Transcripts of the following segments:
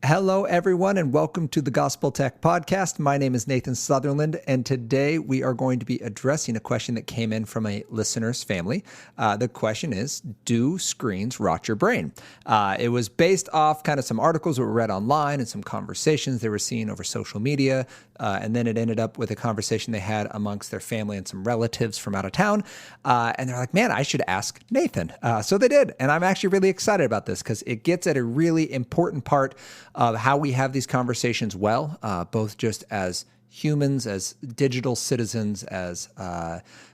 Hello, everyone, and welcome to the Gospel Tech Podcast. My name is Nathan Sutherland, and today we are going to be addressing a question that came in from a listener's family. The question is, do screens rot your brain? It was based off kind of some articles that were read online and some conversations they were seeing over social media, and then it ended up with a conversation they had amongst their family and some relatives from out of town, and they're like, man, I should ask Nathan. So they did, and I'm actually really excited about this because it gets at a really important part of how we have these conversations both just as humans, as digital citizens, as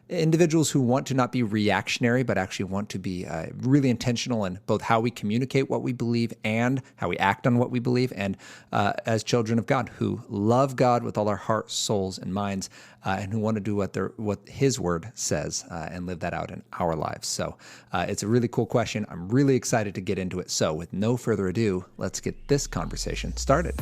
individuals who want to not be reactionary, but actually want to be really intentional in both how we communicate what we believe and how we act on what we believe, and as children of God who love God with all our hearts, souls, and minds, and who want to do what His Word says and live that out in our lives. So it's a really cool question. I'm really excited to get into it. So with no further ado, let's get this conversation started.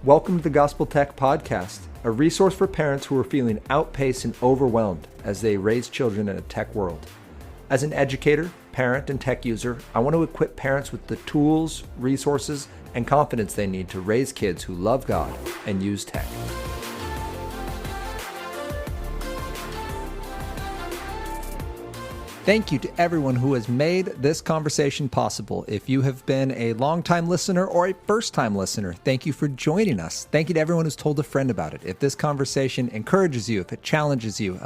Welcome to the Gospel Tech Podcast, a resource for parents who are feeling outpaced and overwhelmed as they raise children in a tech world. As an educator, parent, and tech user, I want to equip parents with the tools, resources, and confidence they need to raise kids who love God and use tech. Thank you to everyone who has made this conversation possible. If you have been a long-time listener or a first-time listener, thank you for joining us. Thank you to everyone who's told a friend about it. If this conversation encourages you, if it challenges you,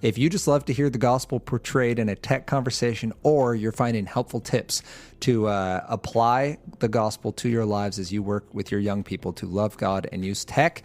if you just love to hear the gospel portrayed in a tech conversation, or you're finding helpful tips to apply the gospel to your lives as you work with your young people to love God and use tech,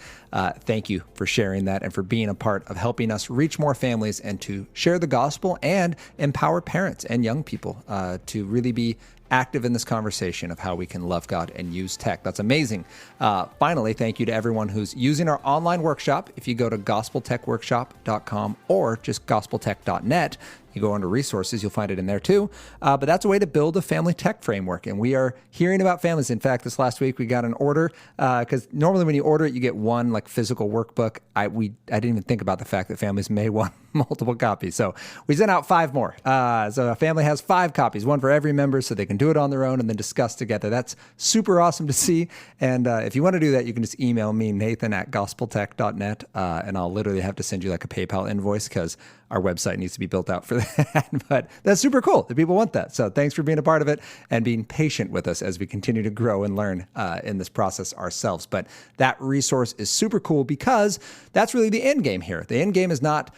thank you for sharing that and for being a part of helping us reach more families and to share the gospel and empower parents and young people to really be active in this conversation of how we can love God and use tech. That's amazing. Finally, thank you to everyone who's using our online workshop. If you go to gospeltechworkshop.com or just gospeltech.net, you go under resources, you'll find it in there too. But that's a way to build a family tech framework. And we are hearing about families. In fact, this last week we got an order because normally when you order it, you get one like physical workbook. I didn't even think about the fact that families may want multiple copies. So we sent out 5 more. So a family has 5 copies, one for every member so they can do it on their own and then discuss together. That's super awesome to see. And if you want to do that, you can just email me, nathan@gospeltech.net, and I'll literally have to send you like a PayPal invoice because our website needs to be built out for that. But that's super cool that people want that. So thanks for being a part of it and being patient with us as we continue to grow and learn in this process ourselves. But that resource is super cool because that's really the end game here. The end game is not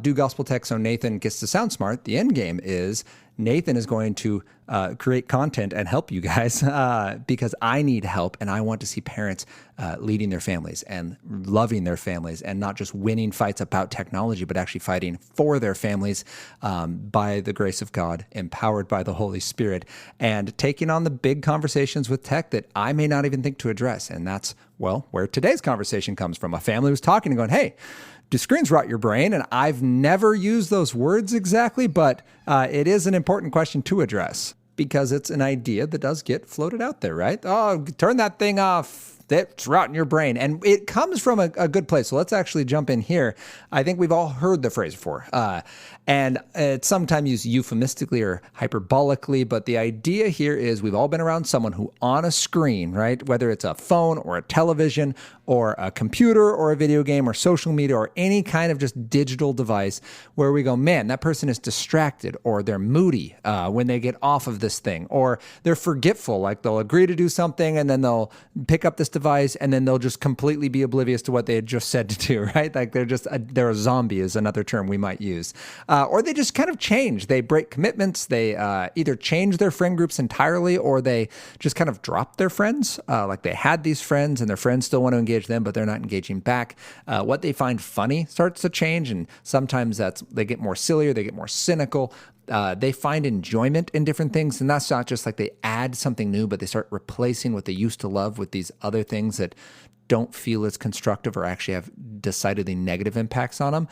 do gospel tech so Nathan gets to sound smart. The end game is Nathan is going to create content and help you guys because I need help and I want to see parents leading their families and loving their families and not just winning fights about technology, but actually fighting for their families by the grace of God, empowered by the Holy Spirit, and taking on the big conversations with tech that I may not even think to address. And that's, well, where today's conversation comes from. A family was talking and going, hey, do screens rot your brain? And I've never used those words exactly, but it is an important question to address because it's an idea that does get floated out there, right? Oh, turn that thing off. That's rotting your brain. And it comes from a good place. So let's actually jump in here. I think we've all heard the phrase before. And it's sometimes used euphemistically or hyperbolically, but the idea here is we've all been around someone who on a screen, right, whether it's a phone or a television or a computer or a video game or social media or any kind of just digital device where we go, man, that person is distracted or they're moody when they get off of this thing, or they're forgetful, like they'll agree to do something and then they'll pick up this device and then they'll just completely be oblivious to what they had just said to do, right? Like they're a zombie is another term we might use. Or they just kind of change. They break commitments. They either change their friend groups entirely or they just kind of drop their friends. Like they had these friends and their friends still want to engage them, but they're not engaging back. What they find funny starts to change. And sometimes they get more sillier. They get more cynical. They find enjoyment in different things. And that's not just like they add something new, but they start replacing what they used to love with these other things that don't feel as constructive or actually have decidedly negative impacts on them,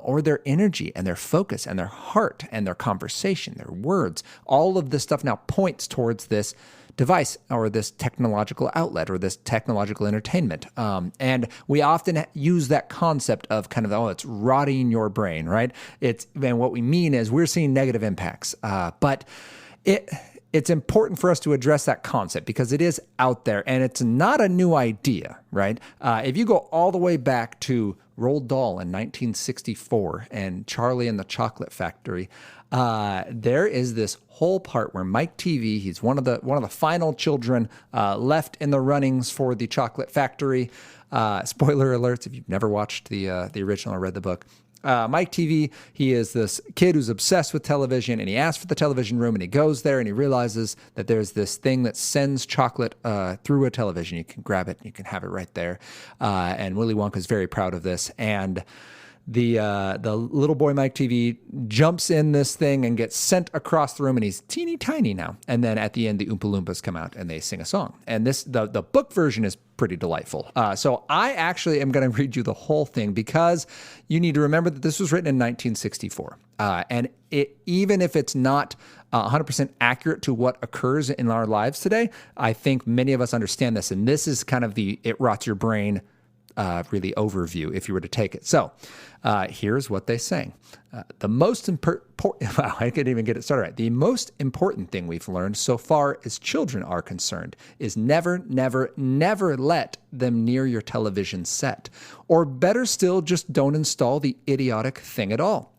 or their energy and their focus and their heart and their conversation, their words. All of this stuff now points towards this device or this technological outlet or this technological entertainment. And we often use that concept of kind of, it's rotting your brain, right? And what we mean is we're seeing negative impacts. But it's important for us to address that concept because it is out there and it's not a new idea, right? If you go all the way back to Roald Dahl in 1964 and Charlie and the Chocolate Factory, there is this whole part where Mike TV, he's one of the final children left in the runnings for the Chocolate Factory. Spoiler alerts if you've never watched the original or read the book. Mike TV, he is this kid who's obsessed with television, and he asks for the television room, and he goes there, and he realizes that there's this thing that sends chocolate through a television. You can grab it, you can have it right there. And Willy Wonka's very proud of this. And the little boy Mike TV jumps in this thing and gets sent across the room, and he's teeny tiny now. And then at the end, the Oompa Loompas come out and they sing a song. And the book version is pretty delightful. So I actually am going to read you the whole thing because you need to remember that this was written in 1964. And even if it's not 100% accurate to what occurs in our lives today, I think many of us understand this. And this is kind of the it rots your brain really overview if you were to take it. So here's what they sang. The most important, wow, I couldn't even get it started right. The most important thing we've learned so far as children are concerned is never, never, never let them near your television set. Or better still, just don't install the idiotic thing at all.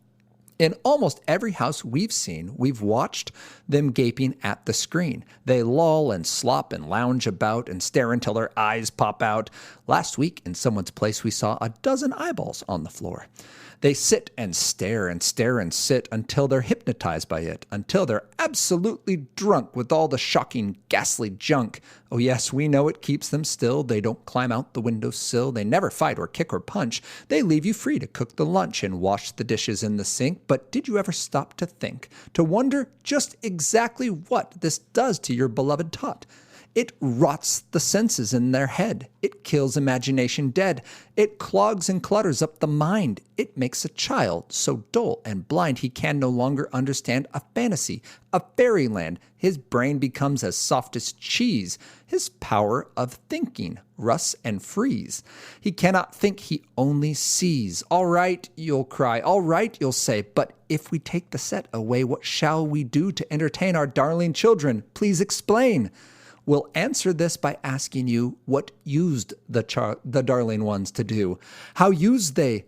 In almost every house we've seen, we've watched them gaping at the screen. They loll and slop and lounge about and stare until their eyes pop out. Last week, in someone's place, we saw a dozen eyeballs on the floor. They sit and stare and stare and sit until they're hypnotized by it, until they're absolutely drunk with all the shocking, ghastly junk. Oh yes, we know it keeps them still. They don't climb out the windowsill. They never fight or kick or punch. They leave you free to cook the lunch and wash the dishes in the sink. But did you ever stop to think, to wonder just exactly what this does to your beloved tot? It rots the senses in their head. It kills imagination dead. It clogs and clutters up the mind. It makes a child so dull and blind he can no longer understand a fantasy, a fairyland. His brain becomes as soft as cheese. His power of thinking rusts and frees. He cannot think, he only sees. All right, you'll cry. All right, you'll say. But if we take the set away, what shall we do to entertain our darling children? Please explain. We'll answer this by asking you what used the darling ones to do. How used they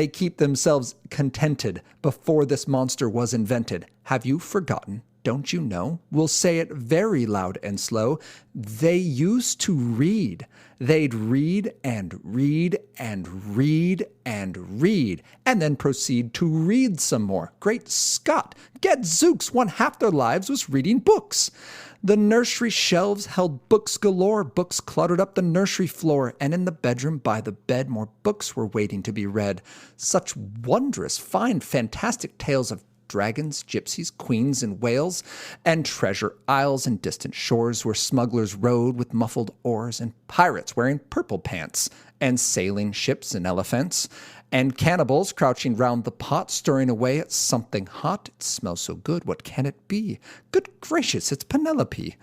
keep themselves contented before this monster was invented. Have you forgotten? Don't you know? We'll say it very loud and slow. They used to read. They'd read and read and read and read, and then proceed to read some more. Great Scott! Gadzooks! One half their lives was reading books. The nursery shelves held books galore. Books cluttered up the nursery floor, and in the bedroom by the bed more books were waiting to be read. Such wondrous, fine, fantastic tales of dragons, gypsies, queens, and whales, and treasure isles and distant shores where smugglers rowed with muffled oars, and pirates wearing purple pants, and sailing ships and elephants, and cannibals crouching round the pot, stirring away at something hot. It smells so good, what can it be? Good gracious, it's Penelope.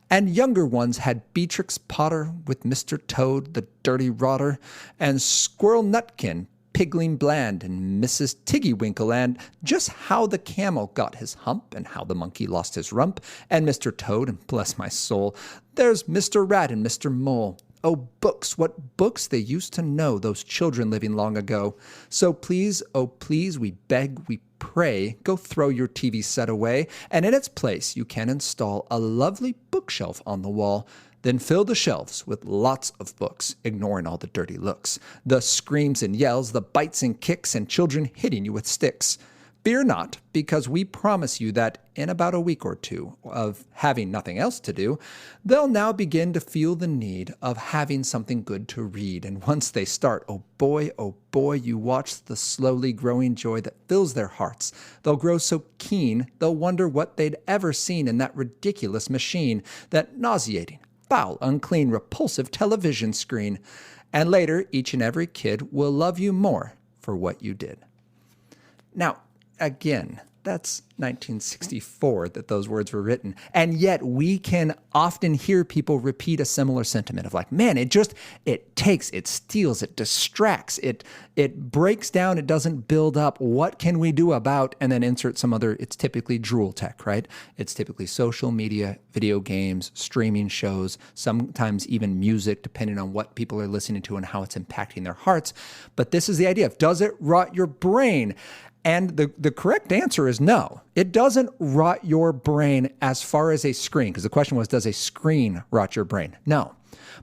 And younger ones had Beatrix Potter with Mr. Toad, the dirty rotter, and Squirrel Nutkin, Pigling Bland, and Mrs. Tiggywinkle, and just how the camel got his hump, and how the monkey lost his rump, and Mr. Toad, and bless my soul, there's Mr. Rat and Mr. Mole. Oh, books, what books they used to know, those children living long ago. So please, oh please, we beg, we pray, go throw your TV set away, and in its place you can install a lovely bookshelf on the wall. Then fill the shelves with lots of books, ignoring all the dirty looks, the screams and yells, the bites and kicks, and children hitting you with sticks. Fear not, because we promise you that in about a week or two of having nothing else to do, they'll now begin to feel the need of having something good to read. And once they start, oh boy, you watch the slowly growing joy that fills their hearts. They'll grow so keen, they'll wonder what they'd ever seen in that ridiculous machine, that nauseating, foul, unclean, repulsive television screen. And later, each and every kid will love you more for what you did. Now, again, that's 1964 that those words were written. And yet we can often hear people repeat a similar sentiment of like, man, it takes, it steals, it distracts, it breaks down, it doesn't build up. What can we do about, and then insert some other, it's typically drool tech, right? It's typically social media, video games, streaming shows, sometimes even music, depending on what people are listening to and how it's impacting their hearts. But this is the idea of, does it rot your brain? And the correct answer is no. It doesn't rot your brain as far as a screen, because the question was, does a screen rot your brain? No.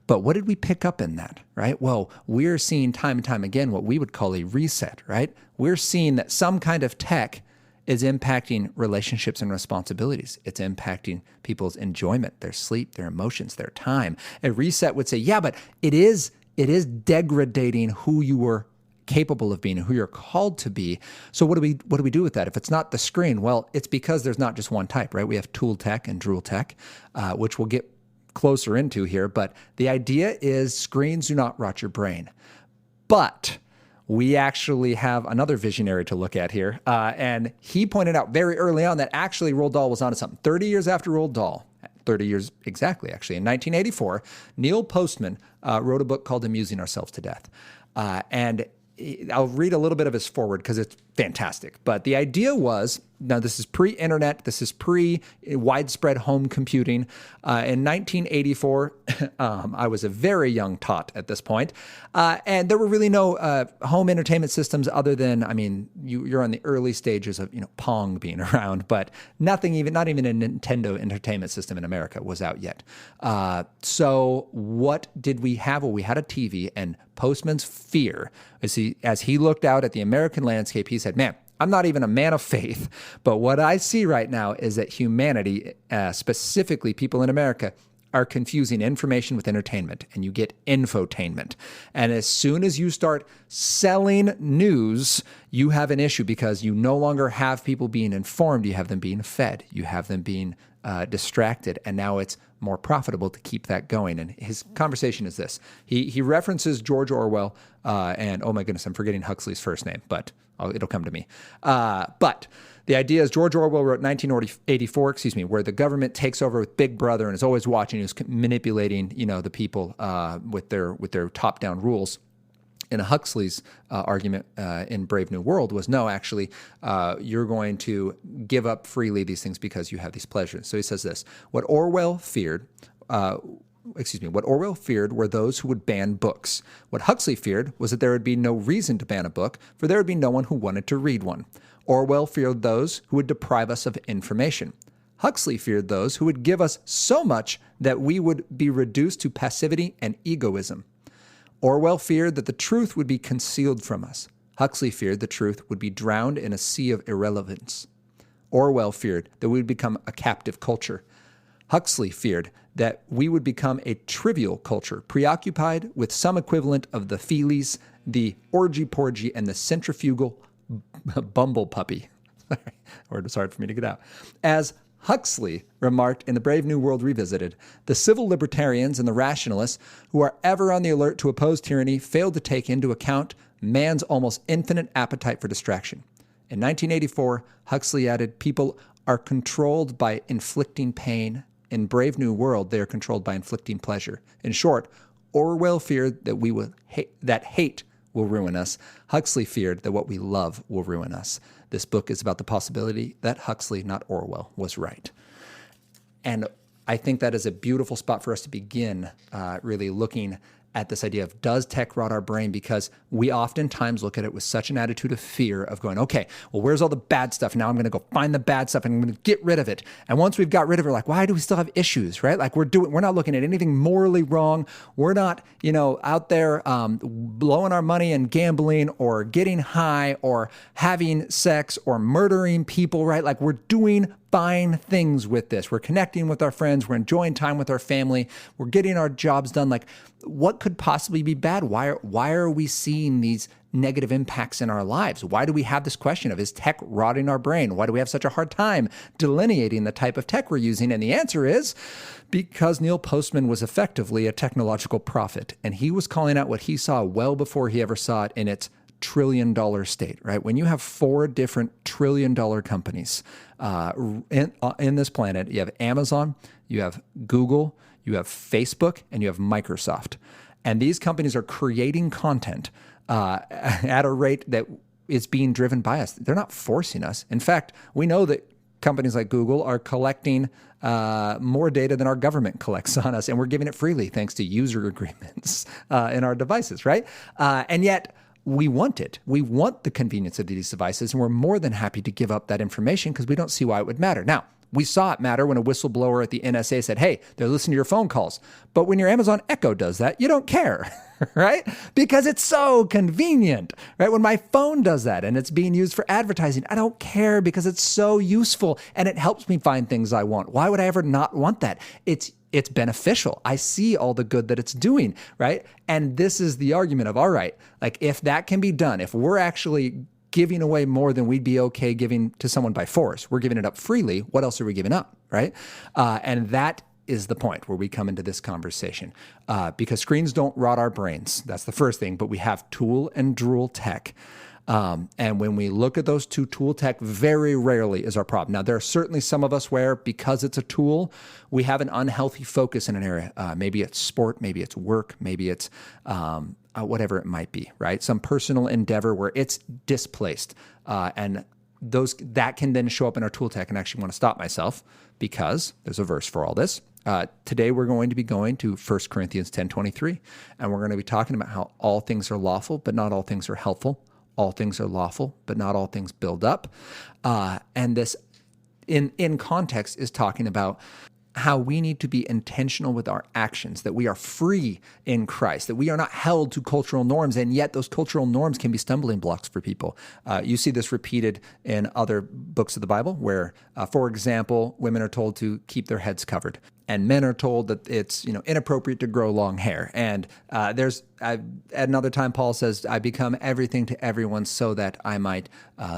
But what did we pick up in that, right? Well, we're seeing time and time again what we would call a reset, right? We're seeing that some kind of tech is impacting relationships and responsibilities. It's impacting people's enjoyment, their sleep, their emotions, their time. A reset would say, yeah, but it is degrading who you were capable of being and who you're called to be. So what do we do with that? If it's not the screen, well, it's because there's not just one type, right? We have tool tech and drool tech, which we'll get closer into here. But the idea is screens do not rot your brain. But we actually have another visionary to look at here. And he pointed out very early on that actually Roald Dahl was onto something. 30 years after Roald Dahl, 30 years exactly, actually, in 1984, Neil Postman wrote a book called Amusing Ourselves to Death. And I'll read a little bit of his foreword because it's fantastic. But the idea was, now this is pre-internet, this is pre-widespread home computing. In 1984, I was a very young tot at this point. And there were really no home entertainment systems other than, I mean, you're on the early stages of, Pong being around, but not even a Nintendo entertainment system in America was out yet. So what did we have? Well, we had a TV, and Postman's fear, as he looked out at the American landscape, he said, man, I'm not even a man of faith, but what I see right now is that humanity, specifically people in America, are confusing information with entertainment, and you get infotainment. And as soon as you start selling news, you have an issue because you no longer have people being informed. You have them being fed. You have them being distracted, and now it's more profitable to keep that going. And his conversation is this. He references George Orwell, and oh my goodness, I'm forgetting Huxley's first name, but it'll come to me. But the idea is George Orwell wrote 1984, where the government takes over with Big Brother and is always watching, is manipulating, the people with their top-down rules. And Huxley's argument in Brave New World was, no, actually, you're going to give up freely these things because you have these pleasures. So he says this: what Orwell feared were those who would ban books. What Huxley feared was that there would be no reason to ban a book, for there would be no one who wanted to read one. Orwell feared those who would deprive us of information. Huxley feared those who would give us so much that we would be reduced to passivity and egoism. Orwell feared that the truth would be concealed from us. Huxley feared the truth would be drowned in a sea of irrelevance. Orwell feared that we would become a captive culture. Huxley feared that we would become a trivial culture, preoccupied with some equivalent of the feelies, the orgy-porgy, and the centrifugal bumble puppy. Word was hard for me to get out. As Huxley remarked in The Brave New World Revisited, the civil libertarians and the rationalists who are ever on the alert to oppose tyranny failed to take into account man's almost infinite appetite for distraction. In 1984, Huxley added, people are controlled by inflicting pain. In Brave New World, they are controlled by inflicting pleasure. In short, Orwell feared that that hate will ruin us. Huxley feared that what we love will ruin us. This book is about the possibility that Huxley, not Orwell, was right. And I think that is a beautiful spot for us to begin really looking at this idea of, does tech rot our brain? Because we oftentimes look at it with such an attitude of fear of going, okay, well, where's all the bad stuff? Now I'm going to go find the bad stuff and I'm going to get rid of it. And once we've got rid of it, like, why do we still have issues, right? Like we're not looking at anything morally wrong. We're not, out there blowing our money and gambling or getting high or having sex or murdering people, right? Like we're doing fine things with this. We're connecting with our friends. We're enjoying time with our family. We're getting our jobs done. Like, what could possibly be bad? Why are we seeing these negative impacts in our lives? Why do we have this question of, is tech rotting our brain? Why do we have such a hard time delineating the type of tech we're using? And the answer is because Neil Postman was effectively a technological prophet, and he was calling out what he saw well before he ever saw it in its trillion state, right? When you have 4 different trillion-dollar companies in this planet, you have Amazon, you have Google, you have Facebook, and you have Microsoft. And these companies are creating content at a rate that is being driven by us. They're not forcing us. In fact, we know that companies like Google are collecting more data than our government collects on us, and we're giving it freely thanks to user agreements in our devices, right? And yet, we want it. We want the convenience of these devices, and we're more than happy to give up that information because we don't see why it would matter. Now, we saw it matter when a whistleblower at the NSA said, hey, they're listening to your phone calls. But when your Amazon Echo does that, you don't care, right? Because it's so convenient, right? When my phone does that and it's being used for advertising, I don't care because it's so useful and it helps me find things I want. Why would I ever not want that? It's beneficial. I see all the good that it's doing, right? And this is the argument of, all right, like if that can be done, if we're actually giving away more than we'd be okay giving to someone by force, we're giving it up freely, what else are we giving up, right? And that is the point where we come into this conversation. Because screens don't rot our brains. That's the first thing, but we have tool and drool tech. And when we look at those two, tool tech very rarely is our problem. Now, there are certainly some of us where, because it's a tool, we have an unhealthy focus in an area. Maybe it's sport, maybe it's work, maybe it's whatever it might be, right? Some personal endeavor where it's displaced. And that can then show up in our tool tech. And I actually want to stop myself because there's a verse for all this. Today we're going to be going to 1 Corinthians 10:23, and we're going to be talking about how all things are lawful, but not all things are helpful. All things are lawful, but not all things build up. And this, in context, is talking about how we need to be intentional with our actions, that we are free in Christ, that we are not held to cultural norms, and yet those cultural norms can be stumbling blocks for people. You see this repeated in other books of the Bible where, for example, women are told to keep their heads covered, and men are told that it's inappropriate to grow long hair. And at another time, Paul says, I become everything to everyone so that I might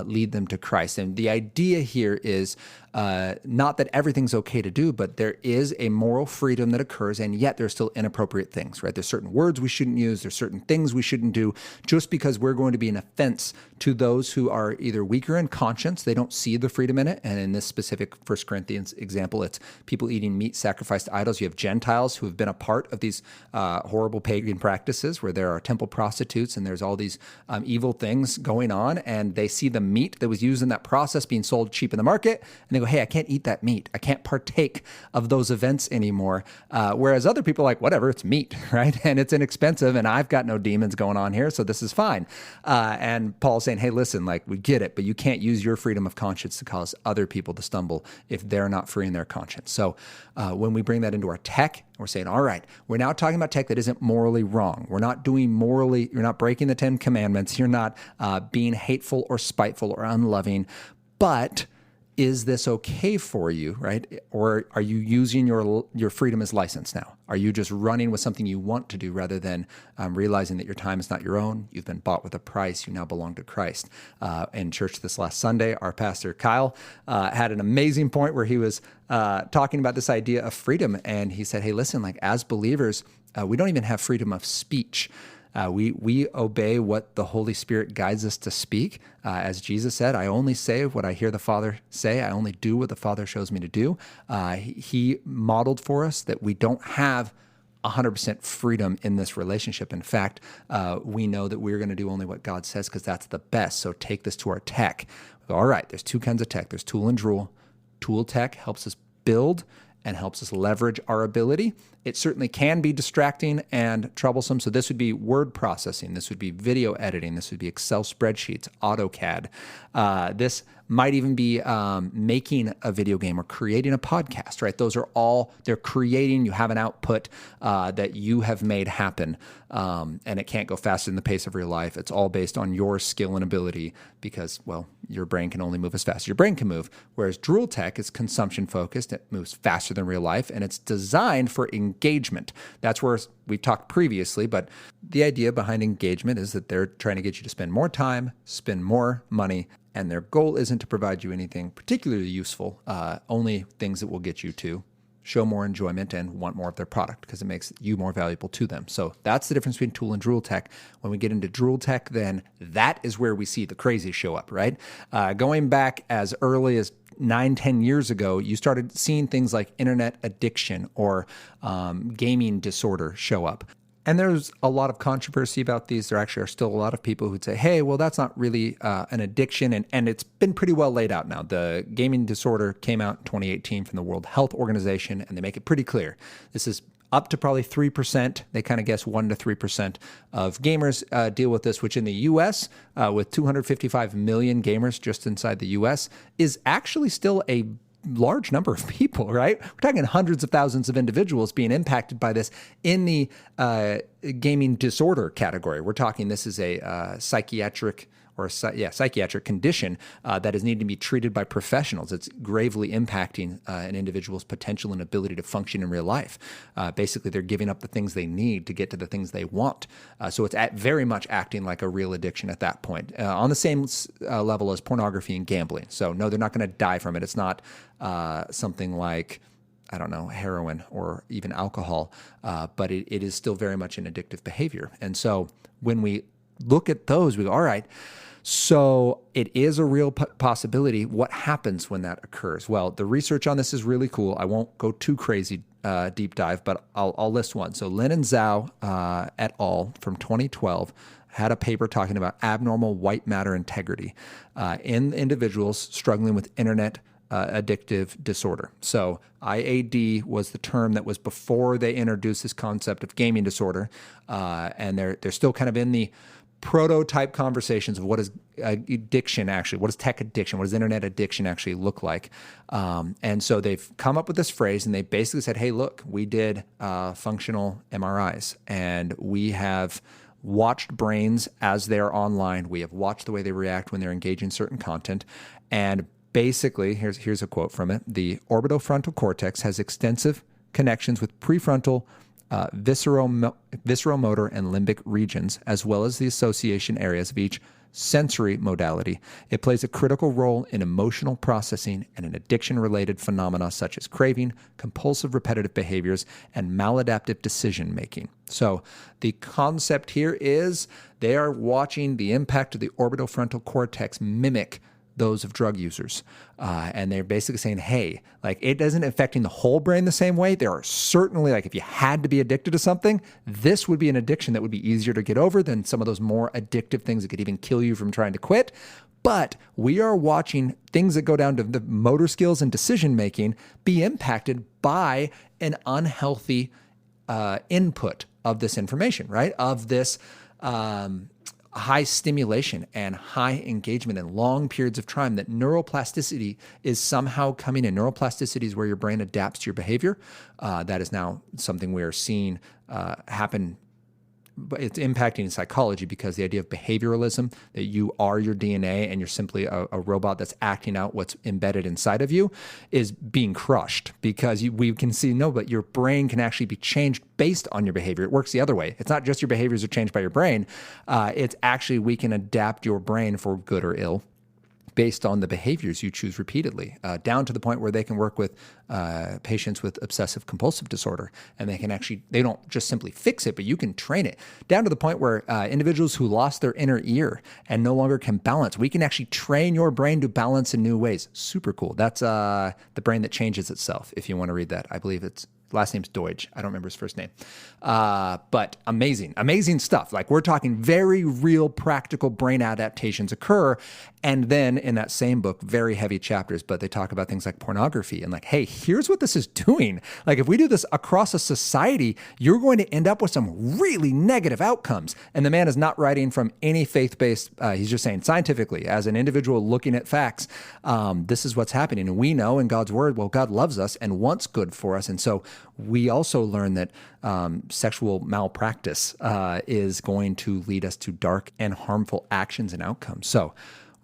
lead them to Christ. And the idea here is not that everything's okay to do, but there is a moral freedom that occurs, and yet there's still inappropriate things, right? There's certain words we shouldn't use. There's certain things we shouldn't do just because we're going to be an offense to those who are either weaker in conscience. They don't see the freedom in it. And in this specific 1 Corinthians example, it's people eating meat sacrificed to idols. You have Gentiles who have been a part of these horrible pagan practices where there are temple prostitutes and there's all these evil things going on, and they see the meat that was used in that process being sold cheap in the market, and they go, hey, I can't eat that meat. I can't partake of those events anymore. Whereas other people are like, whatever, it's meat, right? And it's inexpensive, and I've got no demons going on here, so this is fine. And Paul's saying, hey, listen, like, we get it, but you can't use your freedom of conscience to cause other people to stumble if they're not free in their conscience. So when we bring that into our tech, we're saying, all right, we're now talking about tech that isn't morally wrong. We're not doing morally, you're not breaking the 10 commandments. You're not being hateful or spiteful or unloving, but is this okay for you, right? Or are you using your freedom as license now? Are you just running with something you want to do rather than realizing that your time is not your own? You've been bought with a price. You now belong to Christ. In church this last Sunday, our pastor, Kyle, had an amazing point where he was talking about this idea of freedom. And he said, hey, listen, like as believers, we don't even have freedom of speech. We obey what the Holy Spirit guides us to speak. As Jesus said, I only say what I hear the Father say. I only do what the Father shows me to do. He modeled for us that we don't have 100% freedom in this relationship. In fact, we know that we're going to do only what God says because that's the best. So take this to our tech. All right, there's two kinds of tech. There's tool and drool. Tool tech helps us build and helps us leverage our ability. It certainly can be distracting and troublesome. So this would be word processing. This would be video editing. This would be Excel spreadsheets, AutoCAD. This might even be making a video game or creating a podcast, right? Those are all, they're creating, you have an output that you have made happen. And it can't go faster than the pace of real life. It's all based on your skill and ability because, well, your brain can only move as fast as your brain can move. Whereas drool tech is consumption focused. It moves faster than real life, and it's designed for engagement. That's where we've talked previously, but the idea behind engagement is that they're trying to get you to spend more time, spend more money, and their goal isn't to provide you anything particularly useful, only things that will get you to show more enjoyment and want more of their product because it makes you more valuable to them. So that's the difference between tool and drool tech. When we get into drool tech, then that is where we see the crazy show up, right? Going back as early as 9-10 years ago, you started seeing things like internet addiction or gaming disorder show up. And there's a lot of controversy about these. There actually are still a lot of people who'd say, hey, well, that's not really an addiction. And it's been pretty well laid out now. The gaming disorder came out in 2018 from the World Health Organization, and they make it pretty clear. This is up to probably 3%. They kind of guess 1 to 3% of gamers deal with this, which in the U.S., with 255 million gamers just inside the U.S., is actually still a large number of people, right? We're talking hundreds of thousands of individuals being impacted by this in the gaming disorder category. We're talking this is a psychiatric condition that is needing to be treated by professionals. It's gravely impacting an individual's potential and ability to function in real life. Basically, they're giving up the things they need to get to the things they want. So it's very much acting like a real addiction at that point, on the same level as pornography and gambling. So no, they're not going to die from it. It's not something like, I don't know, heroin or even alcohol, but it is still very much an addictive behavior. And so when we look at those, we go, all right, so it is a real possibility. What happens when that occurs? Well, the research on this is really cool. I won't go too crazy deep dive, but I'll list one. So Lin and Zhao et al. From 2012 had a paper talking about abnormal white matter integrity in individuals struggling with internet addictive disorder. So IAD was the term that was before they introduced this concept of gaming disorder, and they're still kind of in the prototype conversations of what is addiction actually, what is tech addiction, what does internet addiction actually look like. And so they've come up with this phrase, and they basically said, hey, look, we did functional MRIs, and we have watched brains as they're online. We have watched the way they react when they're engaging certain content. And basically, here's a quote from it. The orbitofrontal cortex has extensive connections with prefrontal, visceromotor, and limbic regions, as well as the association areas of each sensory modality. It plays a critical role in emotional processing and in addiction-related phenomena such as craving, compulsive repetitive behaviors, and maladaptive decision-making. So the concept here is they are watching the impact of the orbitofrontal cortex mimic those of drug users. And they're basically saying, hey, like it isn't affecting the whole brain the same way. There are certainly, like if you had to be addicted to something, this would be an addiction that would be easier to get over than some of those more addictive things that could even kill you from trying to quit. But we are watching things that go down to the motor skills and decision-making be impacted by an unhealthy input of this information, right? Of this high stimulation and high engagement and long periods of time, that neuroplasticity is somehow coming in. Neuroplasticity is where your brain adapts to your behavior. That is now something we are seeing happen. But it's impacting psychology because the idea of behavioralism, that you are your DNA and you're simply a robot that's acting out what's embedded inside of you, is being crushed because we can see, no, but your brain can actually be changed based on your behavior. It works the other way. It's not just your behaviors are changed by your brain. It's actually, we can adapt your brain for good or ill based on the behaviors you choose repeatedly, down to the point where they can work with patients with obsessive compulsive disorder. And they don't just simply fix it, but you can train it, down to the point where individuals who lost their inner ear and no longer can balance, we can actually train your brain to balance in new ways. Super cool. That's The Brain That Changes Itself, if you want to read that. I believe it's last name's Deutsch. I don't remember his first name. But amazing stuff. Like, we're talking very real practical brain adaptations occur. And then in that same book, very heavy chapters, but they talk about things like pornography and like, hey, here's what this is doing. Like, if we do this across a society, you're going to end up with some really negative outcomes. And the man is not writing from any faith-based, he's just saying scientifically, as an individual looking at facts, this is what's happening. And we know in God's word, well, God loves us and wants good for us. And so we also learn that sexual malpractice is going to lead us to dark and harmful actions and outcomes. So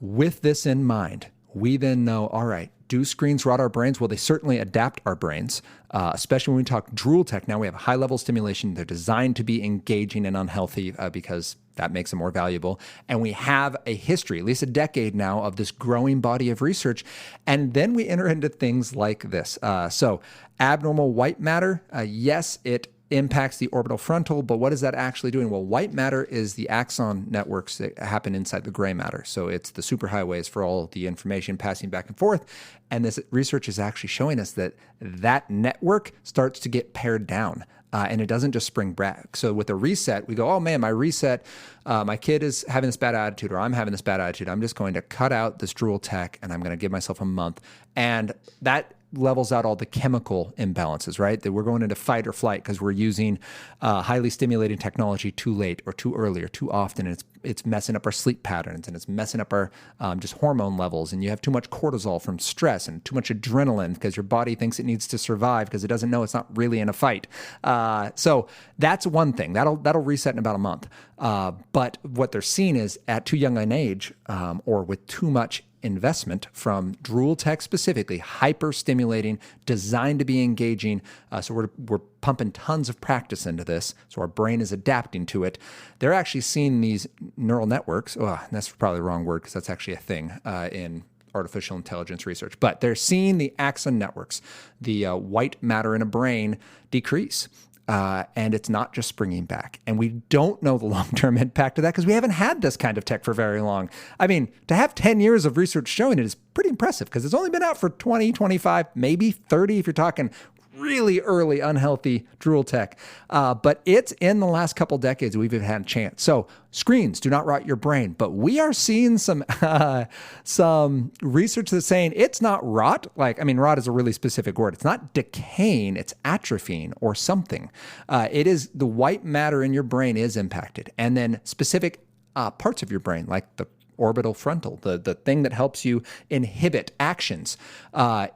with this in mind, we then know, all right, do screens rot our brains? Well, they certainly adapt our brains, especially when we talk drool tech. Now we have high-level stimulation. They're designed to be engaging and unhealthy because that makes them more valuable. And we have a history, at least a decade now, of this growing body of research. And then we enter into things like this. So abnormal white matter, yes, it impacts the orbital frontal, but what is that actually doing? Well, white matter is the axon networks that happen inside the gray matter. So it's the superhighways for all the information passing back and forth. And this research is actually showing us that that network starts to get pared down. And it doesn't just spring back. So with a reset, we go, oh man, my reset, my kid is having this bad attitude, or I'm having this bad attitude. I'm just going to cut out this drool tech and I'm going to give myself a month. And that levels out all the chemical imbalances, right? That we're going into fight or flight because we're using highly stimulating technology too late or too early or too often. And it's messing up our sleep patterns and it's messing up our just hormone levels. And you have too much cortisol from stress and too much adrenaline because your body thinks it needs to survive because it doesn't know it's not really in a fight. So that's one thing. That'll reset in about a month. But what they're seeing is at too young an age or with too much investment from drool tech specifically, hyper stimulating, designed to be engaging. So we're pumping tons of practice into this. So our brain is adapting to it. They're actually seeing these neural networks. Oh, that's probably the wrong word because that's actually a thing in artificial intelligence research. But they're seeing the axon networks, the white matter in a brain decrease. And it's not just springing back. And we don't know the long-term impact of that because we haven't had this kind of tech for very long. I mean, to have 10 years of research showing it is pretty impressive because it's only been out for 20, 25, maybe 30 if you're talking really early unhealthy drool tech. But it's in the last couple decades we've had a chance. So screens do not rot your brain, but we are seeing some research that's saying it's not rot. Rot is a really specific word. It's not decaying, it's atrophying or something. It is the white matter in your brain is impacted. And then specific parts of your brain, like the orbital frontal, the thing that helps you inhibit actions,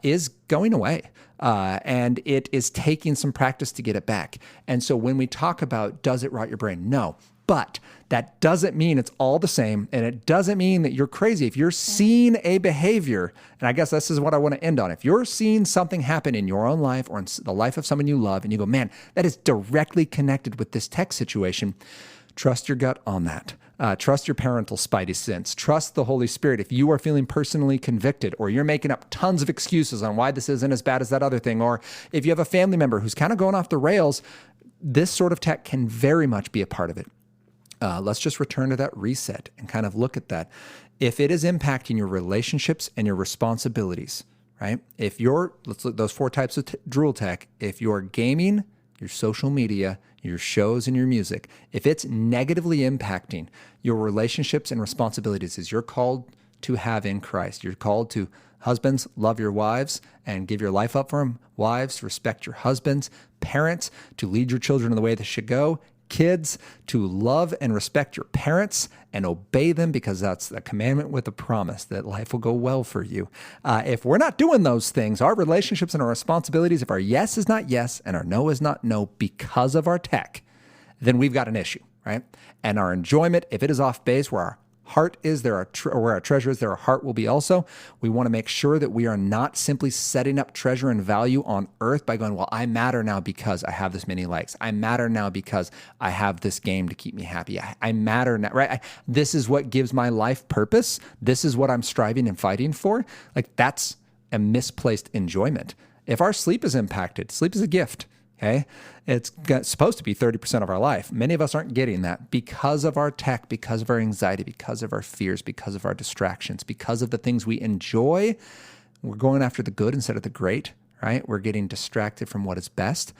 is going away. And it is taking some practice to get it back. And so when we talk about, does it rot your brain? No. But that doesn't mean it's all the same. And it doesn't mean that you're crazy. If you're seeing a behavior, and I guess this is what I want to end on. If you're seeing something happen in your own life or in the life of someone you love, and you go, man, that is directly connected with this tech situation, trust your gut on that. Trust your parental spidey sense. Trust the Holy Spirit. If you are feeling personally convicted or you're making up tons of excuses on why this isn't as bad as that other thing, or if you have a family member who's kind of going off the rails, this sort of tech can very much be a part of it. Let's just return to that reset and kind of look at that. If it is impacting your relationships and your responsibilities, right? Let's look at those 4 types of drool tech. If you're gaming, your social media, your shows, and your music, if it's negatively impacting your relationships and responsibilities as you're called to have in Christ, you're called to, husbands, love your wives and give your life up for them. Wives, respect your husbands. Parents, to lead your children in the way they should go. Kids, to love and respect your parents and obey them because that's a commandment with a promise that life will go well for you. If we're not doing those things, our relationships and our responsibilities, if our yes is not yes and our no is not no because of our tech, then we've got an issue, right? And our enjoyment, if it is off base where our heart is, where our treasure is, there our heart will be also. We want to make sure that we are not simply setting up treasure and value on earth by going, well, I matter now because I have this many likes. I matter now because I have this game to keep me happy. I matter now, right? This is what gives my life purpose. This is what I'm striving and fighting for. That's a misplaced enjoyment. If our sleep is impacted, sleep is a gift. Okay, it's supposed to be 30% of our life. Many of us aren't getting that because of our tech, because of our anxiety, because of our fears, because of our distractions, because of the things we enjoy. We're going after the good instead of the great, right? We're getting distracted from what is best,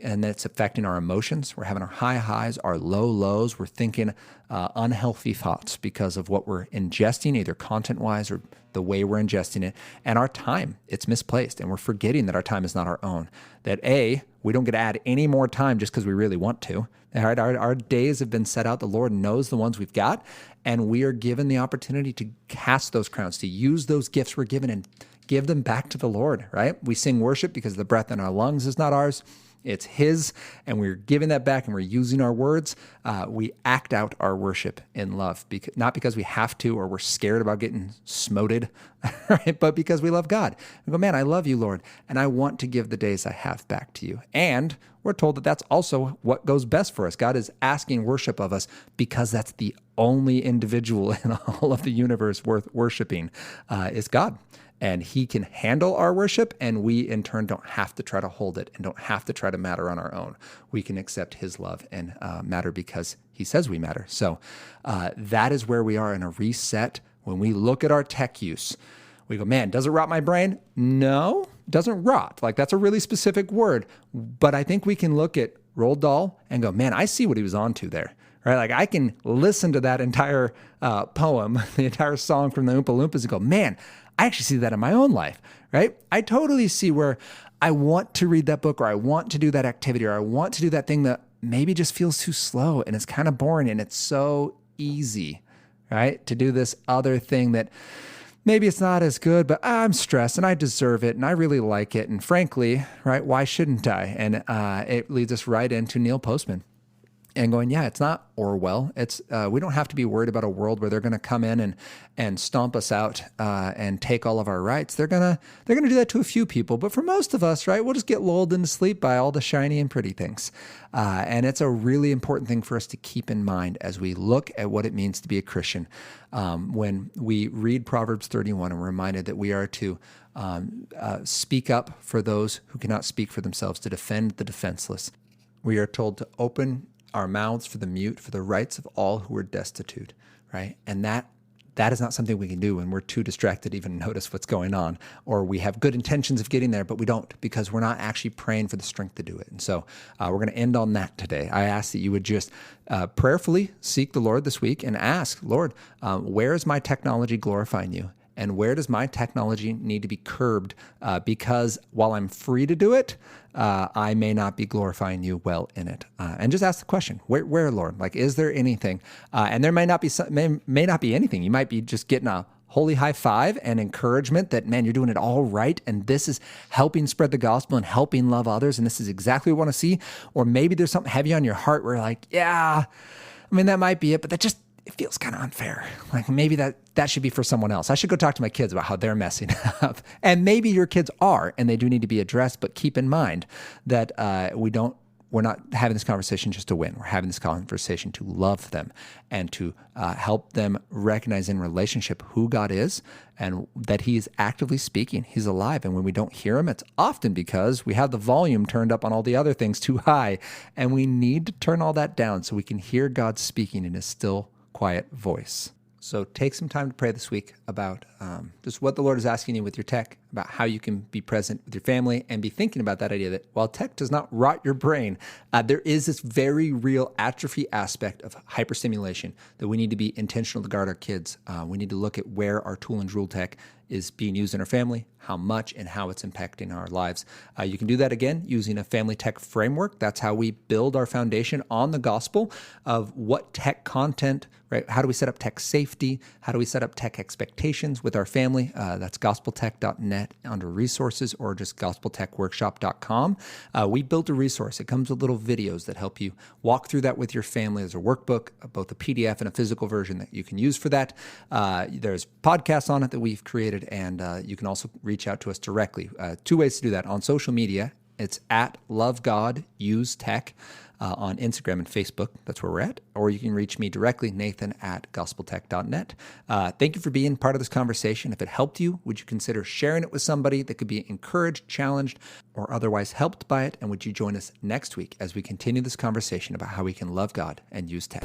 and that's affecting our emotions. We're having our high highs, our low lows. We're thinking unhealthy thoughts because of what we're ingesting, either content-wise or the way we're ingesting it. And our time, it's misplaced, and we're forgetting that our time is not our own. That we don't get to add any more time just because we really want to. All right, our days have been set out. The Lord knows the ones we've got, and we are given the opportunity to cast those crowns, to use those gifts we're given and give them back to the Lord, right? We sing worship because the breath in our lungs is not ours. It's His, and we're giving that back, and we're using our words. We act out our worship in love, not because we have to or we're scared about getting smoted, right? But because we love God. We go, man, I love you, Lord, and I want to give the days I have back to you. And we're told that that's also what goes best for us. God is asking worship of us because that's the only individual in all of the universe worth worshiping is God. And He can handle our worship, and we in turn don't have to try to hold it and don't have to try to matter on our own. We can accept His love and matter because He says we matter. So that is where we are in a reset. When we look at our tech use, we go, man, does it rot my brain? No, it doesn't rot. Like, that's a really specific word. But I think we can look at Roald Dahl and go, man, I see what he was onto there. Right? Like, I can listen to that entire poem, the entire song from the Oompa Loompas, and go, man, I actually see that in my own life, right? I totally see where I want to read that book, or I want to do that activity, or I want to do that thing that maybe just feels too slow and it's kind of boring and it's so easy, right? To do this other thing that maybe it's not as good, but I'm stressed and I deserve it and I really like it. And frankly, right, why shouldn't I? And it leads us right into Neil Postman. And going, yeah, it's not Orwell. It's we don't have to be worried about a world where they're going to come in and stomp us out and take all of our rights. They're gonna do that to a few people, but for most of us, right, we'll just get lulled into sleep by all the shiny and pretty things. And it's a really important thing for us to keep in mind as we look at what it means to be a Christian. When we read Proverbs 31, and we're reminded that we are to speak up for those who cannot speak for themselves, to defend the defenseless. We are told to open our mouths for the mute, for the rights of all who are destitute, right? And that is not something we can do when we're too distracted to even notice what's going on, or we have good intentions of getting there, but we don't, because we're not actually praying for the strength to do it. And so we're going to end on that today. I ask that you would just prayerfully seek the Lord this week and ask, Lord, where is my technology glorifying you? And where does my technology need to be curbed? Because while I'm free to do it, I may not be glorifying you well in it. And just ask the question, where, Lord? Like, is there anything? And there may not be anything. You might be just getting a holy high five and encouragement that, man, you're doing it all right. And this is helping spread the gospel and helping love others. And this is exactly what we want to see. Or maybe there's something heavy on your heart where you're like, yeah, I mean, that might be it, but it feels kind of unfair. Like, maybe that should be for someone else. I should go talk to my kids about how they're messing up. And maybe your kids are, and they do need to be addressed, but keep in mind that we're not having this conversation just to win. We're having this conversation to love them and to help them recognize in relationship who God is and that He is actively speaking. He's alive. And when we don't hear Him, it's often because we have the volume turned up on all the other things too high. And we need to turn all that down so we can hear God speaking in His still, quiet voice. So take some time to pray this week about just what the Lord is asking you with your tech, about how you can be present with your family, and be thinking about that idea that while tech does not rot your brain, there is this very real atrophy aspect of hyperstimulation that we need to be intentional to guard our kids. We need to look at where our tool and drool tech is being used in our family, how much, and how it's impacting our lives. You can do that again using a family tech framework. That's how we build our foundation on the gospel of what tech content, right? How do we set up tech safety? How do we set up tech expectations with our family? That's gospeltech.net under resources, or just gospeltechworkshop.com. We built a resource. It comes with little videos that help you walk through that with your family. There's a workbook, both a PDF and a physical version that you can use for that. There's podcasts on it that we've created, and you can also reach out to us directly. Two ways to do that. On social media, it's at LoveGodUseTech on Instagram and Facebook. That's where we're at. Or you can reach me directly, Nathan at gospeltech.net. Thank you for being part of this conversation. If it helped you, would you consider sharing it with somebody that could be encouraged, challenged, or otherwise helped by it? And would you join us next week as we continue this conversation about how we can love God and use tech?